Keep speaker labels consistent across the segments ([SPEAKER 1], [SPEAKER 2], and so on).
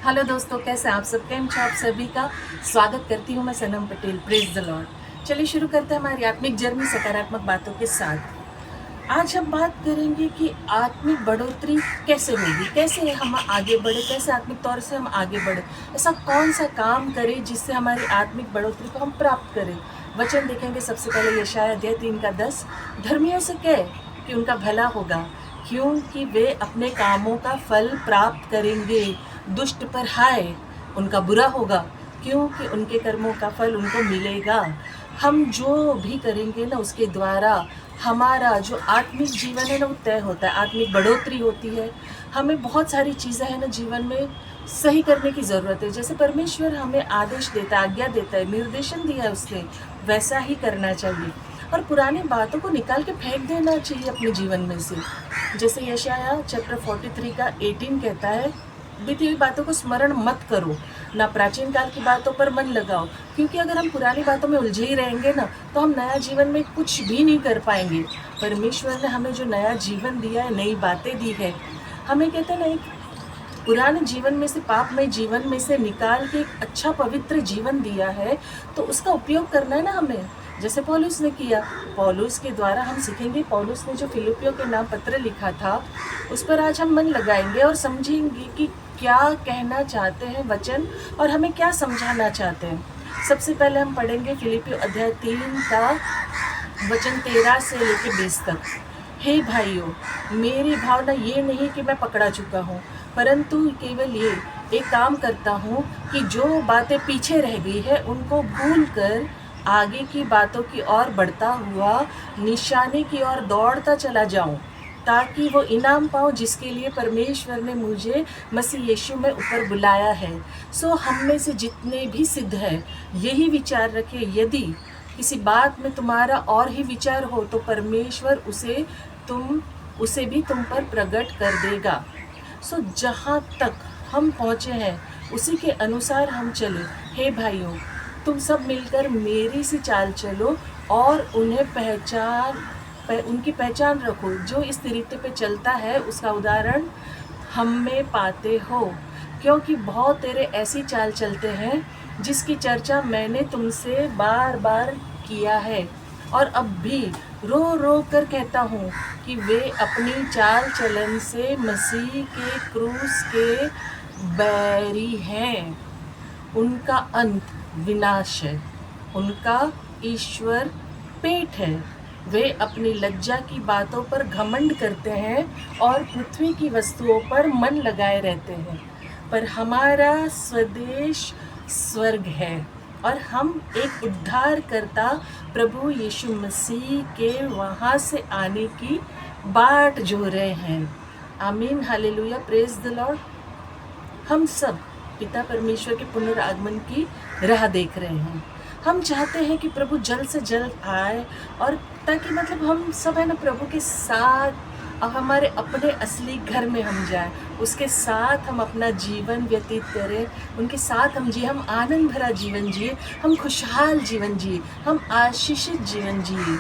[SPEAKER 1] Hello दोस्तों, कैसे आप सब? केम छो आप सभी का स्वागत करती हूँ मैं Sanam Patel. Praise the Lord. चलिए शुरू करते हैं हमारी आत्मिक जर्नी सकारात्मक बातों के साथ। आज हम बात करेंगे कि आत्मिक बढ़ोतरी कैसे होगी, कैसे हम आगे बढ़े, कैसे आत्मिक तौर से हम आगे बढ़े, ऐसा कौन सा काम करें जिससे हमारी आत्मिक बढ़ोतरी को हम प्राप्त करें। वचन देखेंगे सबसे पहले यशायाह अध्याय 3:10। धर्मियों से कह कि उनका भला होगा, क्योंकि वे अपने कामों का फल प्राप्त करेंगे। दुष्ट पर हाय, उनका बुरा होगा, क्योंकि उनके कर्मों का फल उनको मिलेगा। हम जो भी करेंगे ना, उसके द्वारा हमारा जो आत्मिक जीवन है ना, वो तय होता है, आत्मिक बढ़ोतरी होती है। हमें बहुत सारी चीज़ें हैं ना जीवन में सही करने की ज़रूरत है। जैसे परमेश्वर हमें आदेश देता है, आज्ञा देता है, निर्देशन दिया है उसने, वैसा ही करना चाहिए और पुरानी बातों को निकाल के फेंक देना चाहिए अपने जीवन में से। जैसे यशायाह चैप्टर 43 का 18 कहता है, बीती हुई बातों को स्मरण मत करो, ना प्राचीन काल की बातों पर मन लगाओ। क्योंकि अगर हम पुरानी बातों में उलझे ही रहेंगे ना, तो हम नया जीवन में कुछ भी नहीं कर पाएंगे। परमेश्वर ने हमें जो नया जीवन दिया है, नई बातें दी है, हमें कहते हैं ना, एक पुराने जीवन में से, पापमय जीवन में से निकाल के एक अच्छा पवित्र जीवन दिया है, तो उसका उपयोग करना है ना हमें, जैसे पौलुस ने किया। पौलुस के द्वारा हम सीखेंगे। पौलुस ने जो फिलिपियों के नाम पत्र लिखा था, उस पर आज हम मन लगाएंगे और समझेंगे कि क्या कहना चाहते हैं वचन और हमें क्या समझाना चाहते हैं। सबसे पहले हम पढ़ेंगे फिलिपियों अध्याय 3 का वचन 13 से लेकर 20 तक। हे भाइयों, मेरी भावना ये नहीं कि मैं पकड़ा चुका हूँ, परंतु केवल ये एक काम करता हूँ कि जो बातें पीछे रह गई है उनको भूल कर आगे की बातों की ओर बढ़ता हुआ निशाने की ओर दौड़ता चला जाऊँ, ताकि वो इनाम पाऊँ जिसके लिए परमेश्वर ने मुझे मसीह यीशु में ऊपर बुलाया है। सो हम में से जितने भी सिद्ध हैं, यही विचार रखें। यदि किसी बात में तुम्हारा और ही विचार हो, तो परमेश्वर उसे भी तुम पर प्रकट कर देगा। सो जहाँ तक हम पहुँचे हैं, उसी के अनुसार हम चले। हे भाइयों, तुम सब मिलकर मेरी सी चाल चलो और उनकी पहचान रखो। जो इस तरीके पे चलता है, उसका उदाहरण हम में पाते हो, क्योंकि बहुत तेरे ऐसी चाल चलते हैं जिसकी चर्चा मैंने तुमसे बार बार किया है और अब भी रो रो कर कहता हूँ कि वे अपनी चाल चलन से मसीह के क्रूस के बैरी हैं। उनका अंत विनाश है, उनका ईश्वर पेट है। वे अपनी लज्जा की बातों पर घमंड करते हैं और पृथ्वी की वस्तुओं पर मन लगाए रहते हैं। पर हमारा स्वदेश स्वर्ग है और हम एक उद्धारकर्ता प्रभु यीशु मसीह के वहाँ से आने की बाट जो रहे हैं। आमीन, हालेलुया, प्रेज द लॉर्ड। हम सब पिता परमेश्वर के पुनरागमन की राह देख रहे हैं। हम चाहते हैं कि प्रभु जल्द से जल्द आए, और ताकि हम सब है ना प्रभु के साथ और हमारे अपने असली घर में हम जाएं, उसके साथ हम अपना जीवन व्यतीत करें, उनके साथ हम जिए, हम आनंद भरा जीवन जिए, हम खुशहाल जीवन जिए, हम आशीषित जीवन जिए।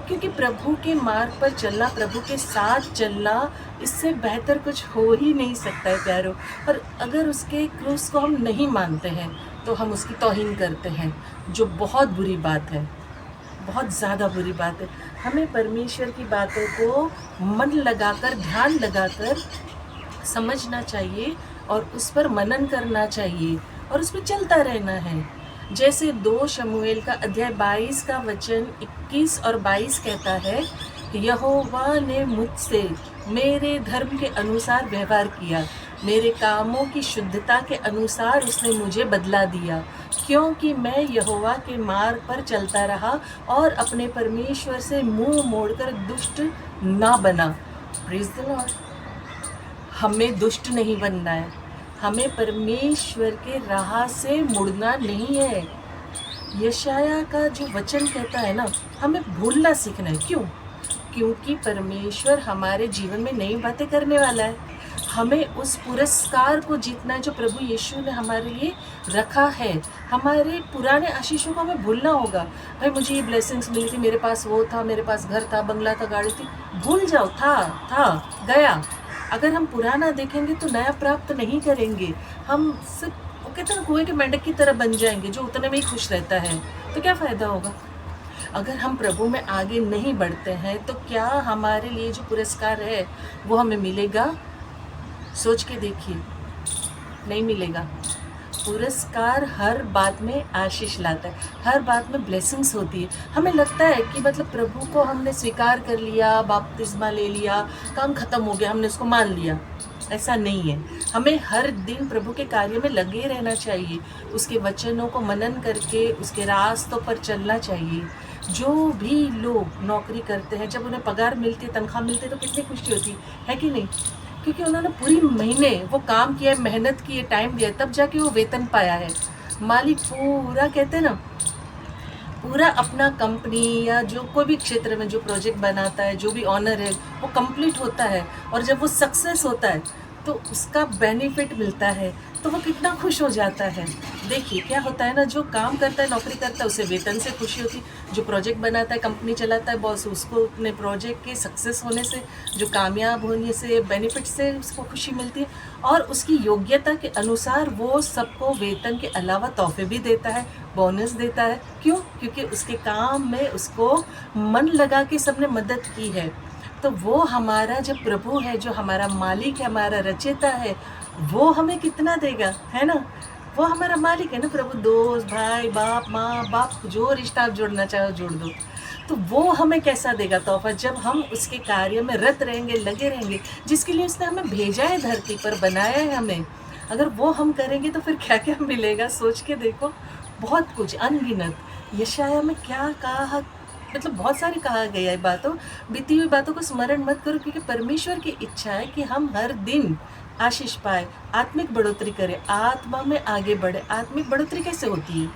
[SPEAKER 1] क्योंकि प्रभु के मार्ग पर चलना, प्रभु के साथ चलना, इससे बेहतर कुछ हो ही नहीं सकता है प्यारो। और अगर उसके क्रूस को हम नहीं मानते हैं, तो हम उसकी तौहीन करते हैं, जो बहुत बुरी बात है, बहुत ज़्यादा बुरी बात है। हमें परमेश्वर की बातों को मन लगाकर, ध्यान लगाकर समझना चाहिए और उस पर मनन करना चाहिए और उस पर चलता रहना है। जैसे 2 शमूएल का अध्याय 22 का वचन 21 और 22 कहता है, यहोवा ने मुझसे मेरे धर्म के अनुसार व्यवहार किया, मेरे कामों की शुद्धता के अनुसार उसने मुझे बदला दिया, क्योंकि मैं यहोवा के मार्ग पर चलता रहा और अपने परमेश्वर से मुंह मोड़कर दुष्ट ना बना। Praise the Lord. हमें दुष्ट नहीं बनना है, हमें परमेश्वर के राह से मुड़ना नहीं है। यशायाह का जो वचन कहता है ना, हमें भूलना सीखना है। क्यों? क्योंकि परमेश्वर हमारे जीवन में नई बातें करने वाला है। हमें उस पुरस्कार को जीतना है जो प्रभु यीशु ने हमारे लिए रखा है। हमारे पुराने आशीषों को हमें भूलना होगा। भाई मुझे ये ब्लेसिंग्स मिली थी, मेरे पास वो था, मेरे पास घर था, बंगला था, गाड़ी थी, भूल जाओ। था गया। अगर हम पुराना देखेंगे तो नया प्राप्त नहीं करेंगे। हम सिर्फ वो कहते हैं ना कुएं के मेंढक की तरह बन जाएंगे जो उतने में ही खुश रहता है, तो क्या फ़ायदा होगा। अगर हम प्रभु में आगे नहीं बढ़ते हैं तो क्या हमारे लिए जो पुरस्कार है वो हमें मिलेगा? सोच के देखिए, नहीं मिलेगा। पुरस्कार हर बात में आशीष लाता है, हर बात में ब्लेसिंग्स होती है। हमें लगता है कि मतलब प्रभु को हमने स्वीकार कर लिया, बपतिस्मा ले लिया, काम खत्म हो गया, हमने उसको मान लिया। ऐसा नहीं है। हमें हर दिन प्रभु के कार्य में लगे रहना चाहिए, उसके वचनों को मनन करके उसके रास्तों पर चलना चाहिए। जो भी लोग नौकरी करते हैं, जब उन्हें पगार मिलती है, तनख्वाह मिलती है, तो कितनी खुशी होती है कि नहीं? क्योंकि उन्होंने पूरी महीने वो काम किया, मेहनत की, टाइम दिया, तब जाके वो वेतन पाया है। मालिक पूरा कहते हैं ना, पूरा अपना कंपनी या जो कोई भी क्षेत्र में जो प्रोजेक्ट बनाता है, जो भी ऑनर है, वो कंप्लीट होता है और जब वो सक्सेस होता है तो उसका बेनिफिट मिलता है, तो वो कितना खुश हो जाता है। देखिए क्या होता है ना, जो काम करता है, नौकरी करता है, उसे वेतन से खुशी होती है। जो प्रोजेक्ट बनाता है, कंपनी चलाता है, बॉस, उसको अपने प्रोजेक्ट के सक्सेस होने से, जो कामयाब होने से, बेनिफिट से उसको खुशी मिलती है। और उसकी योग्यता के अनुसार वो सबको वेतन के अलावा तोहफे भी देता है, बोनस देता है। क्यों? क्योंकि उसके काम में उसको मन लगा के सबने मदद की है। तो वो हमारा जब प्रभु है, जो हमारा मालिक है, हमारा रचयिता है, वो हमें कितना देगा, है ना? वो हमारा मालिक है ना प्रभु। दोस्त, भाई, बाप, माँ बाप, जो रिश्ता आप जोड़ना चाहो जोड़ दो। तो वो हमें कैसा देगा तोहफा, जब हम उसके कार्य में रत रहेंगे, लगे रहेंगे, जिसके लिए उसने हमें भेजा है, धरती पर बनाया है हमें। अगर वो हम करेंगे तो फिर क्या क्या मिलेगा, सोच के देखो। बहुत कुछ अनगिनत। यशाया में क्या कहा, मतलब बहुत सारी कहा गया है बातों, बीती हुई बातों को स्मरण मत करो, क्योंकि परमेश्वर की इच्छा है कि हम हर दिन आशीष पाए, आत्मिक बढ़ोतरी करें, आत्मा में आगे बढ़े। आत्मिक बढ़ोतरी कैसे होती है?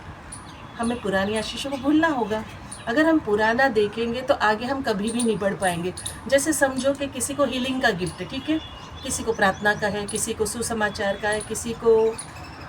[SPEAKER 1] हमें पुरानी आशीषों को भूलना होगा। अगर हम पुराना देखेंगे तो आगे हम कभी भी नहीं बढ़ पाएंगे। जैसे समझो कि किसी को हीलिंग का गिफ्ट है, ठीक है, किसी को प्रार्थना का है, किसी को सुसमाचार का है, किसी को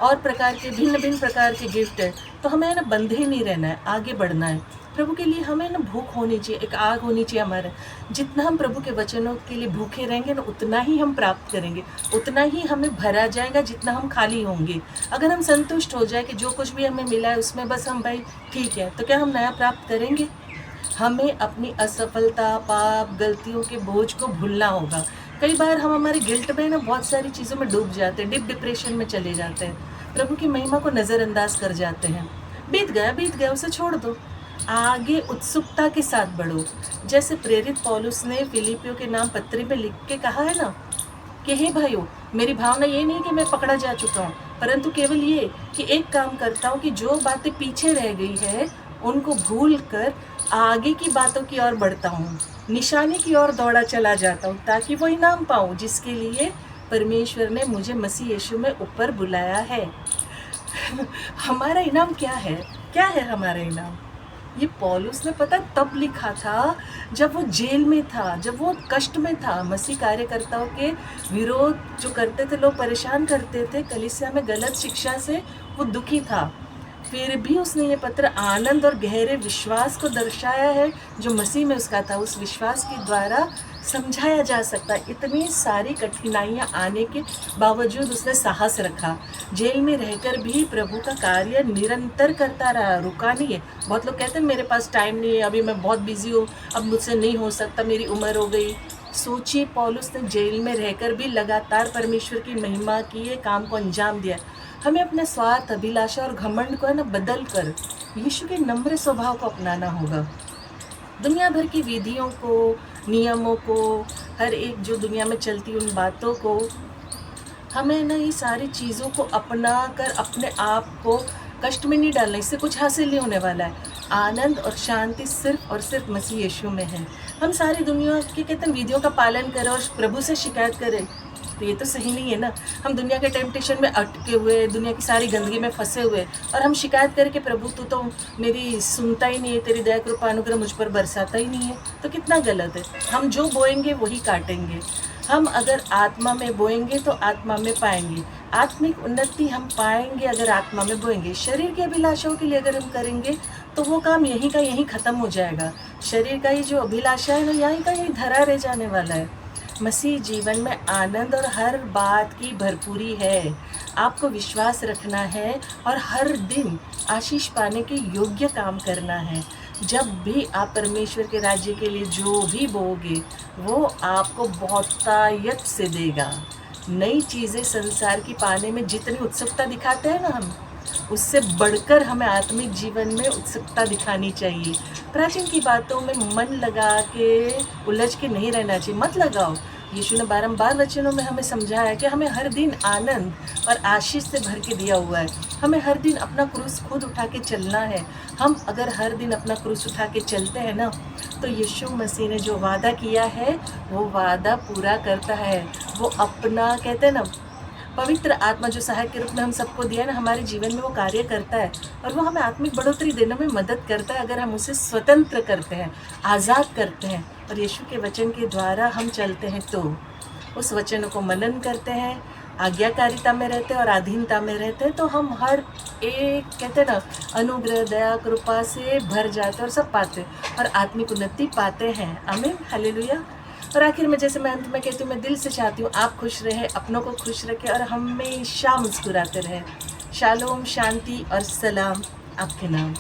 [SPEAKER 1] और प्रकार के भिन्न भिन्न प्रकार के गिफ्ट है, तो हमें ना बंधे नहीं रहना है, आगे बढ़ना है। प्रभु के लिए हमें ना भूख होनी चाहिए, एक आग होनी चाहिए हमारे। जितना हम प्रभु के वचनों के लिए भूखे रहेंगे ना, उतना ही हम प्राप्त करेंगे, उतना ही हमें भरा जाएगा जितना हम खाली होंगे। अगर हम संतुष्ट हो जाए कि जो कुछ भी हमें मिला है उसमें बस हम भाई ठीक है, तो क्या हम नया प्राप्त करेंगे? हमें अपनी असफलता, पाप, गलतियों के बोझ को भूलना होगा। कई बार हम हमारे गिल्ट में ना बहुत सारी चीज़ों में डूब जाते हैं, डीप डिप्रेशन में चले जाते हैं, प्रभु की महिमा को नज़रअंदाज कर जाते हैं। बीत गया, उसे छोड़ दो, आगे उत्सुकता के साथ बढ़ो। जैसे प्रेरित पौलुस ने फिलिपियों के नाम पत्री में लिख के कहा है ना कि हे भाइयों, मेरी भावना ये नहीं कि मैं पकड़ा जा चुका हूँ, परंतु केवल ये कि एक काम करता हूँ कि जो बातें पीछे रह गई है उनको भूल कर आगे की बातों की ओर बढ़ता हूँ, निशाने की ओर दौड़ा चला जाता हूँ, ताकि वो इनाम पाऊँ जिसके लिए परमेश्वर ने मुझे मसीह यीशु में ऊपर बुलाया है। हमारा इनाम क्या है? क्या है हमारा इनाम? ये पौलुस ने पता तब लिखा था जब वो जेल में था, जब वो कष्ट में था। मसीह कार्यकर्ताओं के विरोध जो करते थे, लोग परेशान करते थे, कलीसिया में गलत शिक्षा से वो दुखी था। फिर भी उसने ये पत्र आनंद और गहरे विश्वास को दर्शाया है जो मसीह में उसका था। उस विश्वास के द्वारा समझाया जा सकता है। इतनी सारी कठिनाइयाँ आने के बावजूद उसने साहस रखा, जेल में रहकर भी प्रभु का कार्य निरंतर करता रहा, रुका नहीं है। बहुत लोग कहते हैं मेरे पास टाइम नहीं है, अभी मैं बहुत बिजी हूँ, अब मुझसे नहीं हो सकता, मेरी उम्र हो गई। सोचिए, पौलुस ने जेल में रहकर भी लगातार परमेश्वर की महिमा किए काम को अंजाम दिया। हमें अपने स्वार्थ, अभिलाषा और घमंड को है ना बदल कर यीशु के नम्र स्वभाव को अपनाना होगा। दुनिया भर की विधियों को, नियमों को, हर एक जो दुनिया में चलती उन बातों को, हमें ना ये सारी चीज़ों को अपना कर अपने आप को कष्ट में नहीं डालना, इससे कुछ हासिल नहीं होने वाला है। आनंद और शांति सिर्फ और सिर्फ मसीह यीशु में है। हम सारी दुनिया के कहते हैं विधियों का पालन करें और प्रभु से शिकायत करें, तो ये तो सही नहीं है ना। हम दुनिया के टेम्पटेशन में अटके हुए, दुनिया की सारी गंदगी में फंसे हुए, और हम शिकायत करें कि प्रभु तू तो मेरी सुनता ही नहीं है, तेरी दया कृपा अनुग्रह मुझ पर बरसाता ही नहीं है, तो कितना गलत है। हम जो बोएंगे वही काटेंगे। हम अगर आत्मा में बोएंगे तो आत्मा में पाएंगे। आत्मिक उन्नति हम पाएंगे अगर आत्मा में बोएंगे। शरीर की अभिलाषाओं के लिए अगर हम करेंगे तो वो काम यहीं का यहीं ख़त्म हो जाएगा। शरीर का ये जो अभिलाषा है ना, यहीं का यहीं धरा रह जाने वाला है। मसीह जीवन में आनंद और हर बात की भरपूरी है। आपको विश्वास रखना है और हर दिन आशीष पाने के योग्य काम करना है। जब भी आप परमेश्वर के राज्य के लिए जो भी बोओगे वो आपको बहुतायत से देगा। नई चीज़ें संसार की पाने में जितनी उत्सुकता दिखाते हैं ना हम, उससे बढ़कर हमें आत्मिक जीवन में उत्सुकता दिखानी चाहिए। प्राचीन की बातों में मन लगा के उलझ के नहीं रहना चाहिए। मत लगाओ। यीशु ने बारंबार वचनों में हमें समझाया कि हमें हर दिन आनंद और आशीष से भर के दिया हुआ है। हमें हर दिन अपना क्रूस खुद उठा के चलना है। हम अगर हर दिन अपना क्रूस उठा के चलते हैं ना, तो यीशु मसीह ने जो वादा किया है वो वादा पूरा करता है। वो अपना कहते हैं ना, पवित्र आत्मा जो सहायक के रूप में हम सबको दिया है ना, हमारे जीवन में वो कार्य करता है और वो हमें आत्मिक बढ़ोतरी देने में मदद करता है अगर हम उसे स्वतंत्र करते हैं, आज़ाद करते हैं और यीशु के वचन के द्वारा हम चलते हैं। तो उस वचनों को मनन करते हैं, आज्ञाकारिता में रहते हैं और अधीनता में रहते हैं, तो हम हर एक कहते हैं ना अनुग्रह दया कृपा से भर जाते हैं और सब पाते हैं और आत्मिक उन्नति पाते हैं। आमीन, हालेलुया। और आखिर में जैसे मैं अंत में कहती हूँ, मैं दिल से चाहती हूँ आप खुश रहें, अपनों को खुश रखें और हमेशा मुस्कुराते रहें। शालोम, शांति और सलाम आपके नाम।